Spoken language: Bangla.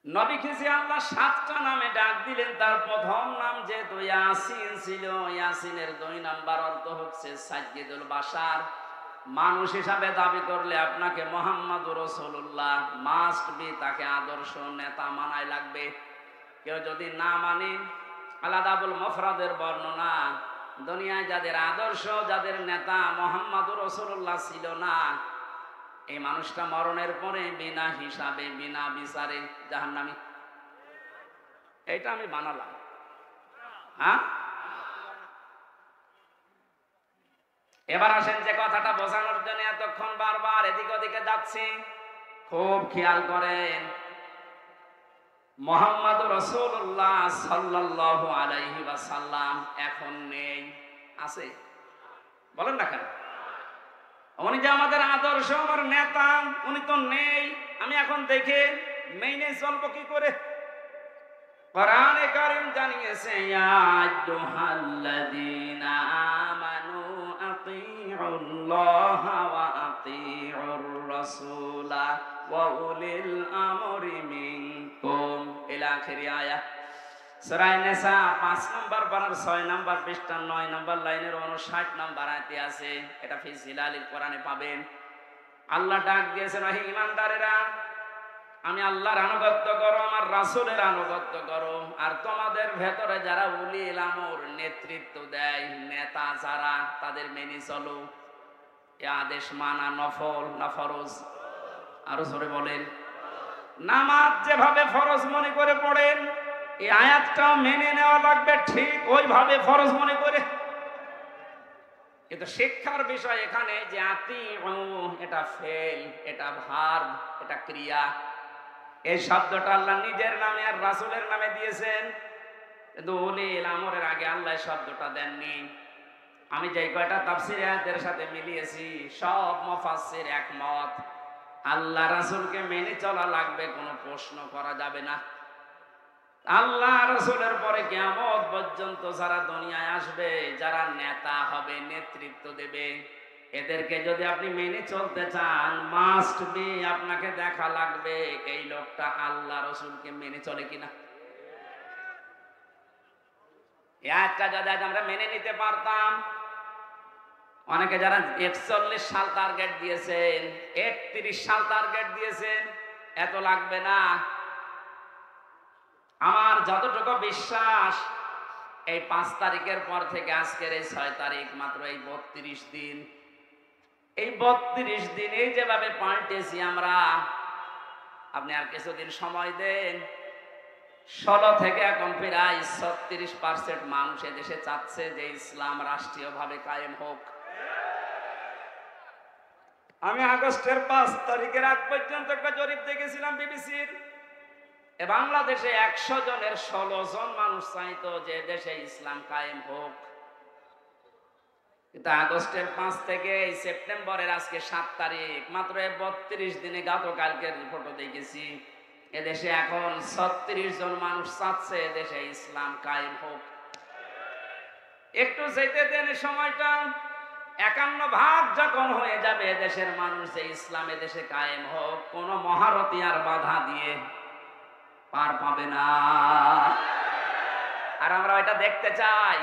নবী খিজি আল্লাহ 7টা নামে ডাক দিলেন। তার প্রথম নাম যেহেতু ইয়াসিন ছিল, ইয়াসিনের 2 নাম্বার অর্থ হচ্ছে সাইয়্যিদুল বাশার। মানুষ হিসাবে দাবি করলে আপনাকে মুহাম্মদুর রাসূলুল্লাহ মাস্ট বি, তাকে আদর্শ নেতা মানাই লাগবে। কেউ যদি না মানে, আলাদাবুল মুফরাদের বর্ণনা, দুনিয়ায় যাদের আদর্শ, যাদের নেতা মুহাম্মদুর রাসূলুল্লাহ ছিল না, এই মানুষটা মরণের পরে বিনা হিসাবে বিনা বিচারে জাহান্নামী। এইটা আমি বানালাম। হ্যাঁ, এবার আসেন যে কথাটা বোঝানোর জন্য এতক্ষণ বারবার এদিক ওদিকে যাচ্ছি, খুব খেয়াল করেন। মুহাম্মদুর রাসূলুল্লাহ সাল্লাল্লাহু আলাইহি ওয়াসাল্লাম এখন নেই, আছে? বলেন না কেন? উনি যে আমাদের আদর্শ, আমার নেতা, উনি তো নেই। আমি এখন দেখে মেনে চলবো কি করে? কোরআনে কারীম জানিয়েছে, ইয়া আইয়ুহাল্লাযীনা আমানু আতিউল্লাহা ওয়া আতিউর রাসূলা ওয়া উলিল আমরি মিনকুম ইলা আখিরি আয়াত। সূরা নিসা 5 নম্বর পারার 6 নম্বর পৃষ্ঠা 9 নম্বর লাইনের 59 নম্বর আয়াতে আছে। এটা ফি জিলালিল কোরআনে পাবেন। আল্লাহ ডাক দিয়েছেন, হে ঈমানদারেরা, আমি আল্লাহর আনুগত্য করো, আমার রাসূলের আনুগত্য করো, আর তোমাদের ভেতরে যারা উলিল আমর নেতৃত্ব দেয়, নেতা যারা, তাদের মেনে চলো। এই আদেশ মানা নফল না ফরজ? আরো জোরে বলেন। নামাজ যেভাবে ফরজ মনে করে পড়েন, এই আয়াতটাও মেনে নেওয়া লাগবে ঠিক ওইভাবে ফরজ মনে করে। কিন্তু শিক্ষার বিষয় এখানে যে আতিউ, এটা ফেল, এটা ভার্ব, এটা ক্রিয়া। এই শব্দটা আল্লাহ নিজের নামে আর রাসূলের নামে দিয়েছেন, কিন্তু উলিল আমরের আগে আল্লাহ শব্দটা দেননি। আমি যে কয়টা তাফসীর আয়াতের সাথে মিলিয়েছি, সব মুফাসসির একমত, আল্লাহ রাসূলকে মেনে চলা লাগবে, কোনো প্রশ্ন করা যাবে না। আল্লাহ রাসূলের পরে কিয়ামত পর্যন্ত যারা দুনিয়ায় আসবে, যারা নেতা হবে, নেতৃত্ব দেবে, এদেরকে যদি আপনি মেনে চলতে চান, মাস্ট বি আপনাকে দেখা লাগবে এই লোকটা আল্লাহ রাসূলকে মেনে চলে কিনা। এই আয়াতটা যদি আমরা মেনে নিতে পারতাম, অনেকে যারা 41 সাল টার্গেট দিয়েছেন, 31 সাল টার্গেট দিয়েছেন, এত লাগবে না। আমার যতটুকু বিশ্বাস, এই 5 তারিখের পর থেকে আজকের এই 6 তারিখ, মাত্র এই 32 দিন, এই 32 দিনে যেভাবে পাল্টেছি আমরা, আপনি আর কিছুদিন সময় দেন, 16 থেকে এখন প্রায় 36% মানুষ এদেশে চাচ্ছে যে ইসলাম রাষ্ট্রীয়ভাবে কায়েম হোক। আমি আগস্টের 5 তারিখের আগ পর্যন্ত একটা জরিপ দেখেছিলাম বিবিসির। বাংলাদেশে 100 জনের 16 জন মানুষ চাইতো যে দেশে ইসলাম কায়েম হোক। কিন্তু আগস্টের 5 থেকে সেপ্টেম্বরের আজকে 7 তারিখ, মাত্র 32 দিনে, গতকালকের রিপোর্টও দেখেছি, এদেশে এখন 36 জন মানুষ চাচ্ছে দেশে ইসলাম কায়েম হোক। একটু যেতে দেন সময়টা, 51 যখন হয়ে যাবে দেশের মানুষ যে ইসলাম দেশে কায়েম হোক, কোন মহারথী আর বাধা দিয়ে পার পাবে না। আর আমরা এটা দেখতে চাই।